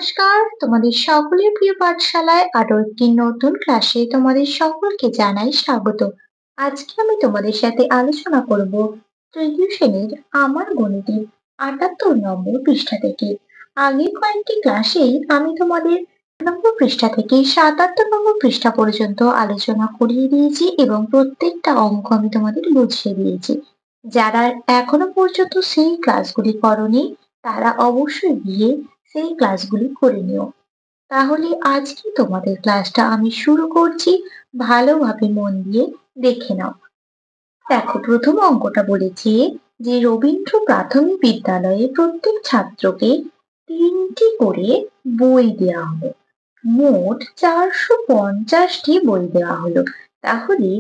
নমস্কার, তোমাদের সকলের প্রিয় পাঠশালায় আরো একটি নতুন ক্লাসে তোমাদের সকলকে জানাই স্বাগত। আজকে আমি তোমাদের সাথে আলোচনা করব তৃতীয় শ্রেণীর আমার গণিতের ৭৮ নম্বর পৃষ্ঠা থেকে। আগের কয়েকটি ক্লাসেই আমি তোমাদের নম্বর পৃষ্ঠা থেকে ৭৭ নম্বর পৃষ্ঠা পর্যন্ত আলোচনা করিয়ে দিয়েছি এবং প্রত্যেকটা অঙ্ক আমি তোমাদের বুঝিয়ে দিয়েছি। যারা এখনো পর্যন্ত সেই ক্লাসগুলি করনি তারা অবশ্যই গিয়ে সেই ক্লাসগুলি করে নিও। তাহলে আজকে তোমাদের ক্লাসটা আমি শুরু করছি, ভালোভাবে মন দিয়ে দেখে নাও। দেখো, প্রথম অঙ্কটা বলেছে যে রবীন্দ্র প্রাথমিক বিদ্যালয়ে প্রত্যেক ছাত্রকে ৩টি করে বই দেওয়া হলো। মোট ৪৫০টি বই দেওয়া হলো। তাহলে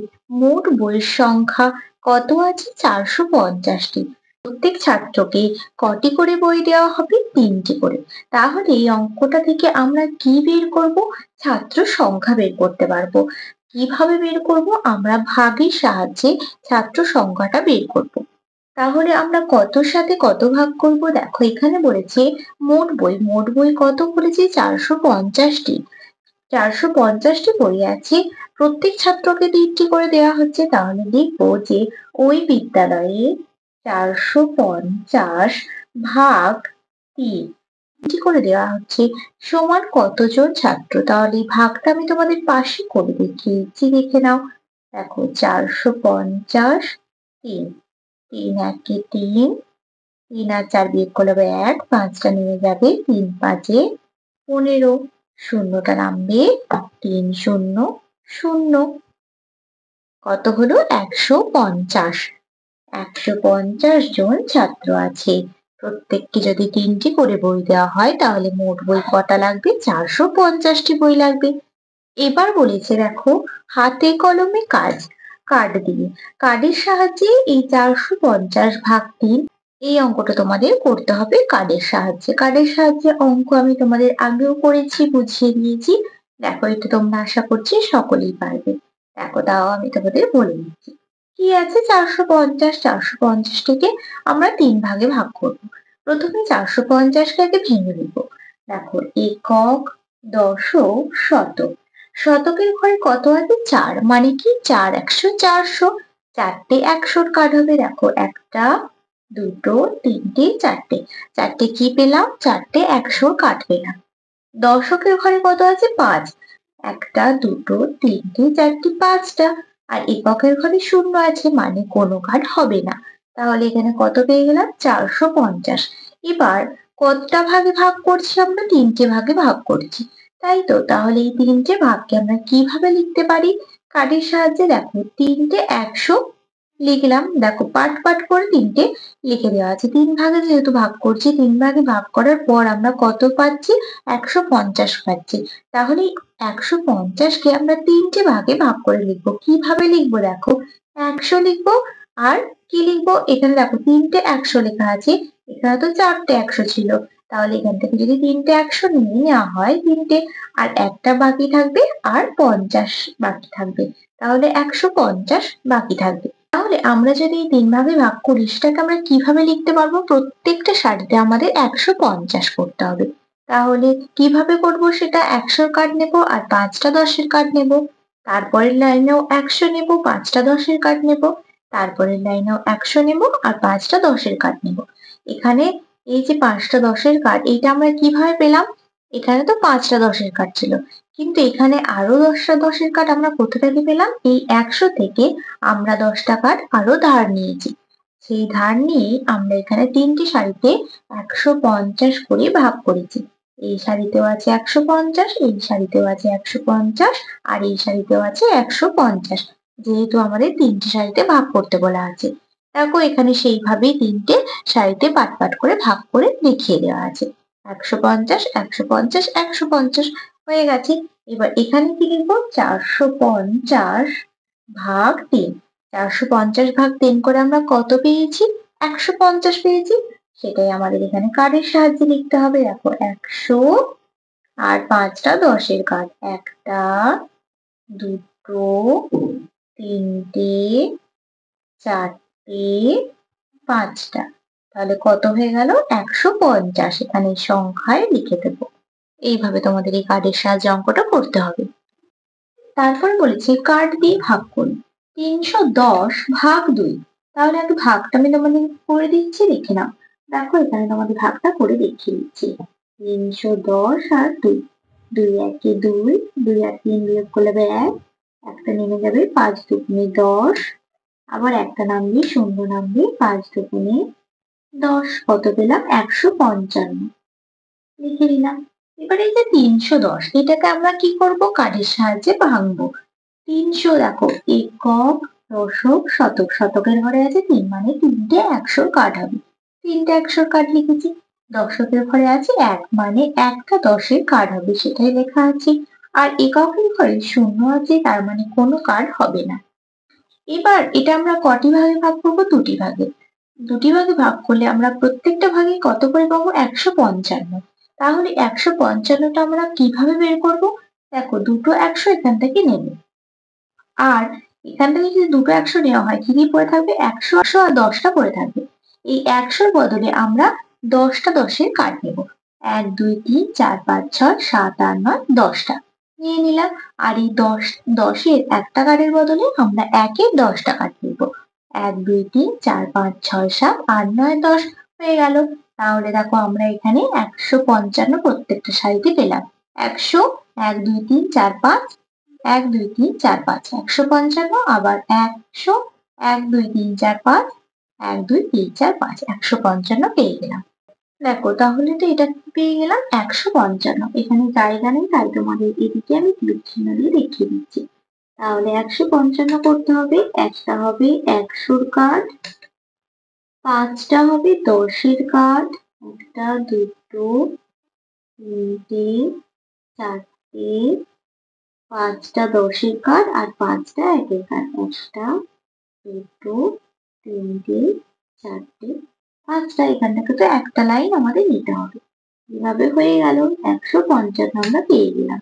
মোট বইয়ের সংখ্যা কত আছে? ৪৫০টি। প্রত্যেক ছাত্রকে কটি করে বই দেওয়া হবে? ৩টি করে। তাহলে এই অঙ্কটা থেকে আমরা কি বের করব? ছাত্র সংখ্যা বের করতে পারবো। কিভাবে বের করব? আমরা ভাগের সাহায্যে ছাত্র সংখ্যাটা বের করব। তাহলে আমরা কতর সাথে কত ভাগ করব? দেখো, এখানে বলেছে মোট বই কত বলেছে? ৪৫০টি। ৪৫০টি বই আছে, প্রত্যেক ছাত্রকে ৩টি করে দেওয়া হচ্ছে। তাহলে লিখবো যে ওই বিদ্যালয়ে ৪৫০ ভাগ ৩টি করে দেওয়া হচ্ছে সমান কতজন ছাত্র? তাহলে এই ভাগটা আমি তোমাদের পাশে করে দেখিয়েছি, দেখে নাও। দেখো, ৪৫০ ৩, ৩ একে ৩, ৩ আর ৪ বিয়োগ করলে হবে ১, ৫টা নেমে যাবে, ৩ ৫-এ ১৫, শূন্যটা নামবে, ৩ শূন্য শূন্য। কত হলো? ১৫০। ১৫০ জন ছাত্র আছে। প্রত্যেককে যদি ৩টি করে বই দেওয়া হয় তাহলে মোট বই কটা লাগবে? ৪৫০টি বই লাগবে। এবার বলেছে দেখো, হাতে কলমে কার্ড দিয়ে কার্ডের সাহায্যে এই ৪৫০ ভাগ ৩ এই অঙ্কটা তোমাদের করতে হবে কার্ডের সাহায্যে। কার্ডের সাহায্যে অঙ্ক আমি তোমাদের আগেও করেছি, বুঝিয়ে দিয়েছি। দেখো, এটা তোমরা আশা করছি সকলেই পারবে। দেখো, তাও আমি তোমাদের বলে দিচ্ছি। কি আছে? ৪৫০ কে আমরা ৩ ভাগে ভাগ করব। প্রথমে ৪৫০কে আগে ভেঙে নিব। দেখো, একক, দশক, শতক। শতকের ঘরে কত আছে? ৪, মানে কি ৪ ১০০ ৪০০। ৪টে ১০০-র কার্ড হবে। দেখো, ১টা ২টো ৩টে ৪টে। ৪টে কি পেলাম? ৪টে ১০০-র কার্ড পেলাম। দশকের ঘরে কত আছে? ৫। ১টা ২টো ৩টে ৪টে ৫টা। আর এককের ঘরে ০ আছে, মানে কোনো কার্ড হবে না। তাহলে এখানে কত পেয়ে গেলাম? ৪৫০। এবার কতটা ভাগে ভাগ করছি আমরা? ৩টে ভাগে ভাগ করছি, তাই তো? তাহলে এই ৩টে ভাগকে আমরা কিভাবে লিখতে পারি? কার্ডের সাহায্যে। দেখো, ৩টে ১০০ লিখলাম। দেখো, পাট পাট করে ৩টে লিখে দেওয়া আছে। ৩ ভাগে যেহেতু ভাগ করছি, ৩ ভাগে ভাগ করার পর আমরা কত পাচ্ছি? ১৫০ পাচ্ছি। তাহলে ১৫০কে আমরা ৩টে ভাগে ভাগ করে লিখবো। কিভাবে লিখবো? দেখো, ১০০ লিখবো। আর কি লিখবো? এখানে দেখো, ৩টে ১০০ লেখা আছে, এখানে তো ৪টে ১০০ ছিল। তাহলে এখান থেকে যদি ৩টে ১০০ নিয়ে নেওয়া হয়, ৩টে আর একটা বাকি থাকবে, আর ৫০ বাকি থাকবে। তাহলে ১৫০ বাকি থাকবে। তাহলে আমরা যদি এই ৩ ভাগে ভাগ করি, সেটাকে আমরা কিভাবে লিখতে পারবো? প্রত্যেকটা সারিতে আমাদের ১৫০ করতে হবে। তাহলে কিভাবে করব সেটা? ১০০-র কার্ড নেব আর ৫টা ১০-এর কার্ড নেব। তারপরের লাইনেও ১০০ নেব, ৫টা ১০-এর কার্ড নেব। তারপরের লাইনেও ১০০ নেব আর ৫টা ১০-এর কার্ড নেব। এখানে এই যে ৫টা ১০-এর কার্ড, এইটা আমরা কিভাবে পেলাম? এখানে তো ৫টা ১০-এর কার্ড ছিল, কিন্তু এখানে আরো ১০টা ১০-এর কার্ড আমরা কোথা থেকে পেলাম? এই ১০০ থেকে আমরা ১০টা কার্ড আরো ধার নিয়েছি। সেই ধার নিয়েই আমরা এখানে ৩টি সারিতে ১৫০ করে ভাগ করেছি। এই সারিতেও আছে ১৫০, এই সারিতেও আছে ১৫০, আর এই সারিতেও আছে ১৫০। যেহেতু আমাদের ৩টে সারিতে ভাগ করতে বলা আছে। দেখো, এখানে সেইভাবেই ৩টে সারিতে পাট পাট করে ভাগ করে দেখিয়ে দেওয়া আছে। ১৫০, ১৫০, ১৫০ হয়ে গেছে। এবার এখানে কি লিখবো? ৪৫০ ভাগ ৩। ৪৫০ ভাগ ৩ করে আমরা কত পেয়েছি? ১৫০ পেয়েছি। সেটাই আমাদের এখানে কার্ডের সাহায্যে লিখতে হবে। দেখো, ১০০ আর ৫টা ১০-এর কার্ড। ১টা ২টো ৩টে ৪টে ৫টা। তাহলে কত হয়ে গেল? ১৫০। এখানে সংখ্যায় লিখে দেবো। এইভাবে তোমাদের এই কার্ডের সাহায্যে অঙ্কটা করতে হবে। তারপর বলেছে কার্ড দিয়ে ভাগ করুন। 310 ভাগ 2। তাহলে আগে ভাগটা আমি তোমাদের করে দিচ্ছি, দেখে নাও। দেখো এখানে তোমাদের ভাগটা করে দেখিয়ে দিচ্ছি। 310 আর 2। 2 একে 2, 2 আর 3 বিয়োগ করলে 1, একটা নেমে যাবে, 5 দুগুণে 10, আবার একটা নামবে, শূন্য নামবে, 5 দুগুণে 10, কত পেলাম? 155 লিখে দিলাম। এবারে এই যে 310, এটাকে আমরা কি করব? কার্ডের সাহায্যে ভাঙবো। 300 দেখো একক, দশক, শতক। শতকের ঘরে আছে 3, মানে 3টে 100 কার্ড হবে। 3টে 100 কার্ড লিখেছি। দশকের ঘরে আছে 1, মানে একটা 10-এর কার্ড হবে, সেটাই লেখা আছে। আর এককের ঘরে 0 আছে, তার মানে কোনো কার্ড হবে না। এবার এটা আমরা কটি ভাগে ভাগ করবো? দুটি ভাগে। দুটি ভাগে ভাগ করলে আমরা প্রত্যেকটা ভাগে কত করে পাবো? 155। তাহলে 155টা আমরা কিভাবে বের করব? দেখো দুটো 100 এখান থেকে নেব, আর এখান থেকে যদি দুটো 100 নেওয়া হয়, কি কি পড়ে থাকবে? 100 আর 10টা পড়ে থাকবে। এই 100-র বদলে আমরা 10টা 10-এর কার্ড নেব। 1 2 3 4 5 6 7 8 9 10টা নিয়ে নিলাম। আর এই 10-এর একটা কার্ডের বদলে আমরা 1-এর 10টা কার্ড নেব। 1 2 3 4 5 6 7 8 9 10 হয়ে গেল। তাহলে দেখো আমরা এখানে 155 প্রত্যেকটা সারিতে পেলাম। 100, 1 2 3 4 5, 1 2 3 4 5, 155, আবার 100, 1 2 3 4 5, 1 2 3 4 5, 155 পেয়ে গেলাম। দেখো তাহলে তো এটা পেয়ে গেলাম 155। এখানে জায়গা নেই, তাই তোমাদের এদিকে আমি তীর চিহ্ন দিয়ে দেখিয়ে দিচ্ছি। তাহলে 155 করতে হবে, একটা হবে 100-র কার্ড, 5টা হবে 10-এর কার্ড, একটা, দুটো, তিনটে, চারটে, 5টা 10-এর কার্ড, আর 5টা 1-এর কার্ড। একটা, দুটো, তিনটে, চারটে, 5টা। এখান থেকে তো একটা লাইন আমাদের নিতে হবে। এভাবে হয়ে গেল, 155 আমরা পেয়ে গেলাম।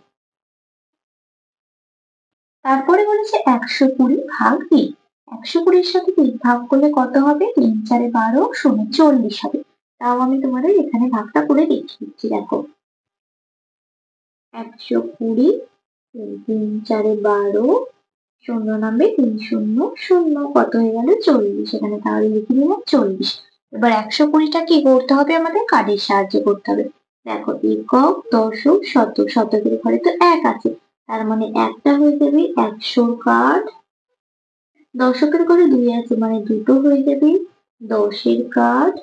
তারপরে বলেছে 120 ভাগ 3। 120-র সাথে 3 ভাগ করলে কত হবে? 3 4 12, 0 40 হবে। তাও আমি তোমাদের এখানে ভাগটা করে দেখিয়ে দিচ্ছি। দেখো 120, 3 4 12, 0 নামবে, 3 0 0, কত হয়ে গেল? 40। এখানে তাহলে লিখে নিলাম 40। এবার 120টা কি করতে হবে? আমাদের কার্ডের সাহায্যে করতে হবে। দেখো একক, দশক, শতক। শতকের ঘরে তো 1 আছে, তার মানে একটা হয়ে যাবে 100-র কার্ড। দশকের ঘরে 2 আছে, মানে দুটো হয়ে যাবে 10-এর কার্ড।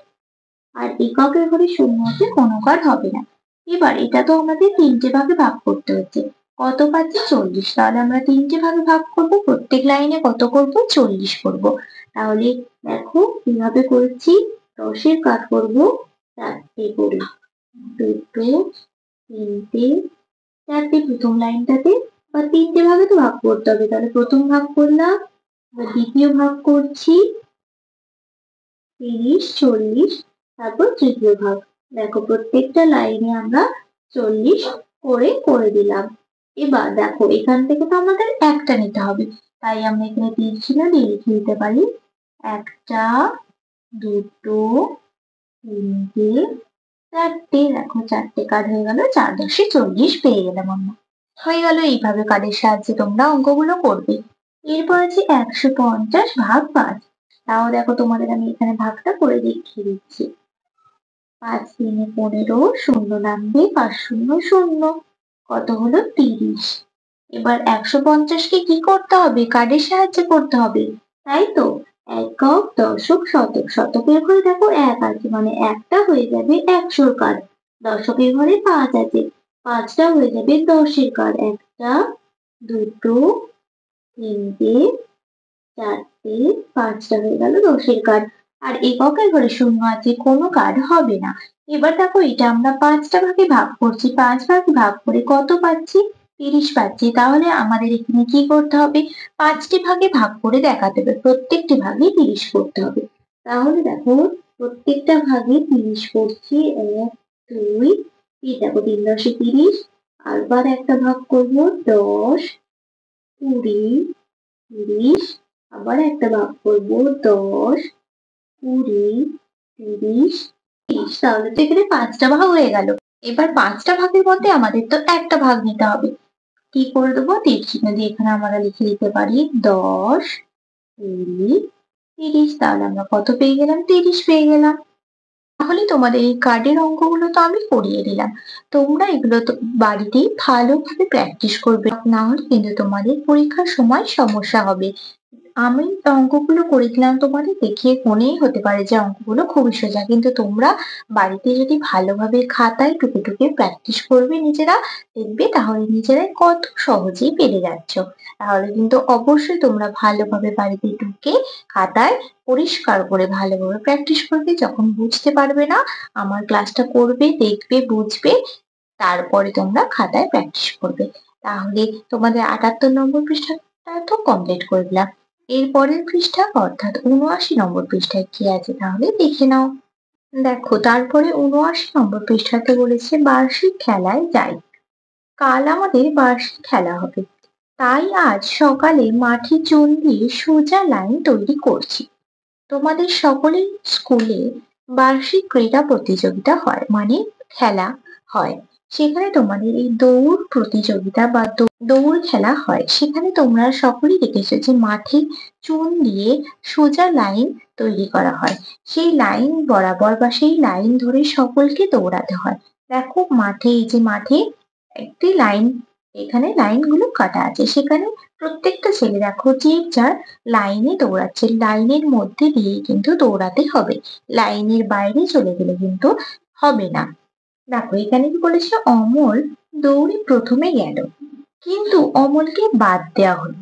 আর এককের ঘরে 0 আছে, কোনো কার্ড হবে না। এবার এটা তো আমাদের 3টে ভাগে ভাগ করতে হচ্ছে। কত পাচ্ছি? 40। তাহলে আমরা 3টে ভাগে ভাগ করব, প্রত্যেক লাইনে কত করব? 40 করব। তাহলে দেখো কিভাবে করেছি। 10-এর কার্ড করব 4টে করে, দুটো, তিনটে, 4টে প্রথম লাইনটাতে। বা 3টে ভাগে তো ভাগ করতে হবে, তাহলে প্রথম ভাগ করলাম, এবার দ্বিতীয় ভাগ করছি 30 40, তারপর তৃতীয় ভাগ। দেখো প্রত্যেকটা লাইনে আমরা 40 করে দিলাম। এবার দেখো এখান থেকে তো আমাদের একটা নিতে হবে, তাই আমরা এখানে তীর চিহ্ন দিয়ে লিখে দিতে পারি। একটা, দুটো, তিনটে, 4টে। দেখো 4টে কার্ড হয়ে গেল, 4 10 40 পেয়ে গেলাম আমরা। হয়ে গেল। এইভাবে কার্ডের সাহায্যে তোমরা অঙ্কগুলো করবে। এরপর আছে 150 ভাগ 5। তাও দেখো তোমাদের আমি এখানে ভাগটা করে দেখিয়ে দিচ্ছি। 5 3 15, 0 নামবে, 5 0 0, কত হলো? 30। এবার 150-কে কি করতে হবে? কার্ডের সাহায্যে করতে হবে, তাই তো। একক, দশক, শতক। শতকের ঘরে দেখো 1 আছে, মানে একটা হয়ে যাবে 100-র কার্ড। দশকের ঘরে 5 আছে, 5টা হয়ে যাবে 10-এর কার্ড। একটা, দুটো, তিনটে, 4টে, 5টা হয়ে গেল 10-এর কার্ড। আর এককের ঘরে 0 আছে, কোনো কার্ড হবে না। এবার দেখো এটা আমরা 5টা ভাগে ভাগ করছি, 5 ভাগে ভাগ করে কত পাচ্ছি? 30 পাচ্ছি। তাহলে আমাদের এখানে কি করতে হবে? 5টি ভাগে ভাগ করে দেখাতে হবে, প্রত্যেকটি ভাগে 30 করতে হবে। তাহলে দেখো প্রত্যেকটা ভাগে 30 করছি। 1 2, এই দেখো 3 10 30। আবার একটা ভাগ করবো 10 20 30, আবার একটা ভাগ করবো 10 20 30 30। তাহলে তো এখানে 5টা ভাগ হয়ে গেল। এবার 5টা ভাগের মধ্যে আমাদের তো একটা ভাগ নিতে হবে। কি করে দেবো? তীর চিহ্ন দিয়ে এখানে আমরা লিখে দিতে পারি 10, 20, 30। তাহলে আমরা কত পেয়ে গেলাম? 30 পেয়ে গেলাম। তাহলে তোমাদের এই কার্ডের অঙ্কগুলো তো আমি করিয়ে দিলাম। তোমরা এগুলো তো বাড়িতেই ভালোভাবে প্র্যাকটিস করবে, না হলে কিন্তু তোমাদের পরীক্ষার সময় সমস্যা হবে। আমি অঙ্কগুলো করে দিলাম তোমাদের দেখিয়ে, মনেই হতে পারে যে অঙ্কগুলো খুবই সোজা, কিন্তু তোমরা বাড়িতে যদি ভালোভাবে খাতায় টুকে টুকে প্র্যাকটিস করবে নিজেরা, দেখবে তাহলে নিজেরাই কত সহজেই পেরে যাচ্ছ। তাহলে কিন্তু অবশ্যই তোমরা ভালোভাবে বাড়িতে টুকে খাতায় পরিষ্কার করে ভালোভাবে প্র্যাকটিস করবে। যখন বুঝতে পারবে না, আমার ক্লাসটা করবে, দেখবে, বুঝবে, তারপরে তোমরা খাতায় প্র্যাকটিস করবে। তাহলে তোমাদের 78 নম্বর পৃষ্ঠাটা তো কমপ্লিট করে দিলাম। এর পরের পৃষ্ঠা অর্থাৎ ৭৯ নম্বর পৃষ্ঠায় কি আছে তাহলে দেখে নাও। দেখো, তারপরে ৭৯ নম্বর পৃষ্ঠাতে বলেছে বার্ষিক খেলায় যাই। কাল আমাদের বার্ষিক খেলা হবে, তাই আজ সকালে মাঠে চুন দিয়ে সোজা লাইন তৈরি করছি। তোমাদের সকলের স্কুলে বার্ষিক ক্রীড়া প্রতিযোগিতা হয়, মানে খেলা হয়। সেখানে তোমাদের এই দৌড় প্রতিযোগিতা বা দৌড় খেলা হয়। সেখানে তোমরা সকলেই দেখেছো যে মাঠে চুন দিয়ে সোজা লাইন তৈরি করা হয়। সেই লাইন বরাবর বা সেই লাইন ধরে সকলকে দৌড়াতে হয়। দেখো মাঠে, এই যে মাঠে একটি লাইন, এখানে লাইনগুলো কাটা আছে, সেখানে প্রত্যেকটা ছেলে দেখো যে যার লাইনে দৌড়াচ্ছে। লাইনের মধ্যে দিয়ে কিন্তু দৌড়াতে হবে, লাইনের বাইরে চলে গেলে কিন্তু হবে না। দেখো এখানে কি বলেছে, অমল দৌড়ে প্রথমে গেল, কিন্তু অমলকে বাদ দেওয়া হলো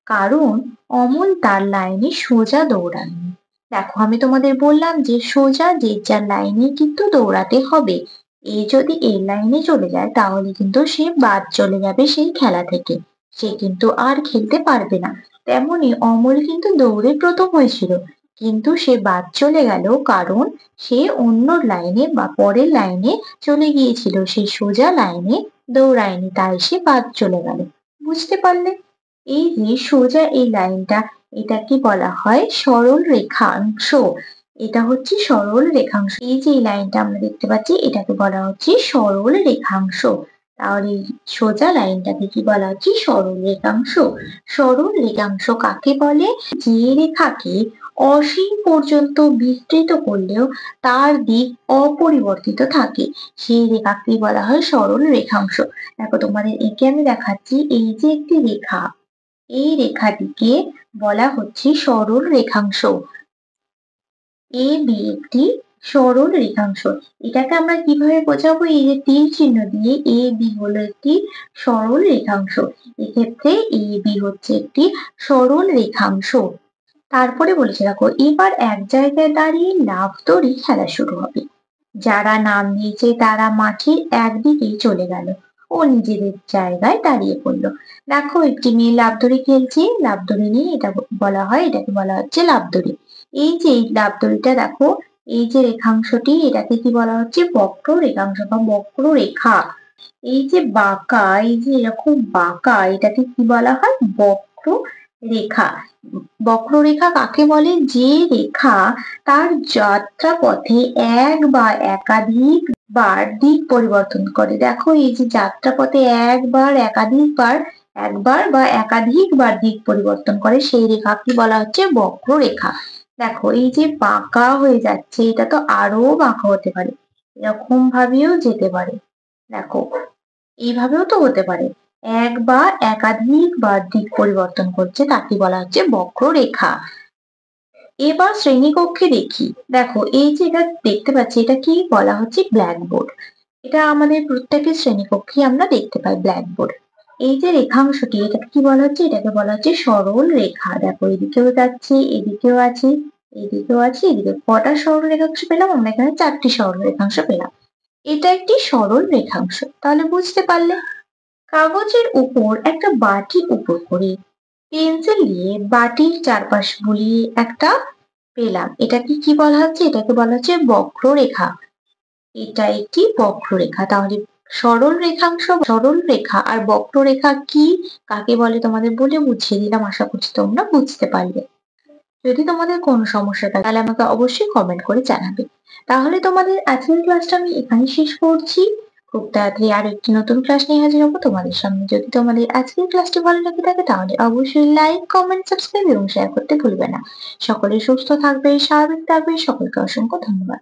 কারণ অমল তার লাইনে সোজা দৌড়াননি। দেখো আমি তোমাদের বললাম যে সোজা যে যার লাইনে কিন্তু দৌড়াতে হবে। এ যদি এই লাইনে চলে যায় তাহলে কিন্তু সে বাদ চলে যাবে সেই খেলা থেকে, সে কিন্তু আর খেলতে পারবে না। তেমনি অমল কিন্তু দৌড়ে প্রথম হয়েছিল, কিন্তু সে বাদ চলে গেল কারণ সে অন্য লাইনে বা পরের লাইনে চলে গিয়েছিল, সে সোজা লাইনে দৌড়ায়নি, তাই সে বাদ চলে গেল। বুঝতে পারলে? এই যে সোজা এই লাইনটা, এটাকে বলা হয় সরল রেখাংশ। এটা হচ্ছে সরল রেখাংশ। এই যে এই লাইনটা আমরা দেখতে পাচ্ছি, এটাকে বলা হচ্ছে সরল রেখাংশ। তাহলে এই সোজা লাইনটাকে কি বলা হচ্ছে? সরল রেখাংশ। সরল রেখাংশ কাকে বলে? যে রেখাকে অসীম পর্যন্ত বিস্তৃত করলেও তার দিক অপরিবর্তিত থাকে, সেই রেখাকে বলা হয় সরল রেখাংশ। দেখো তোমাদের একে আমি দেখাচ্ছি, এই যে একটি রেখা, এই রেখাটিকে বলা হচ্ছে সরল রেখাংশ। এ বি একটি সরল রেখাংশ। এটাকে আমরা কিভাবে বোঝাবো? এই যে তীর চিহ্ন দিয়ে, এ বি হলো একটি সরল রেখাংশ। এক্ষেত্রে এ বি হচ্ছে একটি সরল রেখাংশ। তারপরে বলেছে দেখো, এবার এক জায়গায় দাঁড়িয়ে লাফ দড়ি খেলা শুরু হবে। যারা নাম দিয়েছে তারা মাঠের একদিকেই চলে গেল ও নিজেদের জায়গায় দাঁড়িয়ে পড়লো। দেখো একটি মেয়ে লাফ দড়ি খেলছে, লাফ দড়ি নিয়ে এটা বলা হয়, এটাকে বলা হচ্ছে লাফ দড়ি। এই যে এই লাফ দড়িটা দেখো, এই যে রেখাংশটি, এটাকে কি বলা হচ্ছে? বক্র রেখাংশ বা বক্র রেখা। এই যে বাঁকা, এই যে এরকম বাঁকা, এটাকে কি বলা হয়? বক্র রেখা। বক্ররেখা কাকে বলে? যে রেখা তার যাত্রা পথে এক বা একাধিক বার দিক পরিবর্তন করে। দেখো এই যে যাত্রাপথে একবার বা একাধিকবার দিক পরিবর্তন করে, সেই রেখাকে বলা হচ্ছে বক্ররেখা। দেখো এই যে বাঁকা হয়ে যাচ্ছে, এটা তো আরো বাঁকা হতে পারে, এরকম ভাবেও যেতে পারে। দেখো এইভাবেও তো হতে পারে, এক বা একাধিকবার দিক পরিবর্তন করছে, তাকে বলা হচ্ছে বক্ররেখা। এবার শ্রেণীকক্ষে দেখি। দেখো এই যে এটা দেখতে পাচ্ছি, এটা কি বলা হচ্ছে? ব্ল্যাকবোর্ড। এটা আমাদের প্রত্যেকের শ্রেণীকক্ষে আমরা দেখতে পাই ব্ল্যাকবোর্ড। এই যে রেখাংশটি, এটাকে কি বলা হচ্ছে? এটাকে বলা হচ্ছে সরল রেখা। দেখো এদিকেও যাচ্ছে, এদিকেও আছে, এদিকেও আছে, এদিকে কটা সরল রেখাংশ পেলাম আমরা? এখানে 4টি সরল রেখাংশ পেলাম। এটা একটি সরল রেখাংশ। তাহলে বুঝতে পারলে? কাগজের উপর একটা বাটি উপর করে পেন্সিল দিয়ে বাটির চারপাশ বুলিয়ে একটা পেলাম। এটাকে কি বলা হচ্ছে? এটাকে বলা হচ্ছে বক্ররেখা। এটা একটি বক্ররেখা। তাহলে সরল রেখাংশ, সরল রেখা আর বক্ররেখা কি, কাকে বলে তোমাদের বলে বুঝিয়ে দিলাম। আশা করছি তোমরা বুঝতে পারলে। যদি তোমাদের কোনো সমস্যা থাকে তাহলে আমাকে অবশ্যই কমেন্ট করে জানাবে। তাহলে তোমাদের আজকের ক্লাসটা আমি এখানে শেষ করছি। খুব তাড়াতাড়ি আরো একটি নতুন ক্লাস নিয়ে হাজির হবো তোমাদের সামনে। যদি তোমাদের আজকের ক্লাসটি ভালো লেগে থাকে তাহলে অবশ্যই লাইক, কমেন্ট, সাবস্ক্রাইব এবং শেয়ার করতে ভুলবে না। সকলে সুস্থ থাকবে, স্বাভাবিক থাকবে। সকলকে অসংখ্য ধন্যবাদ।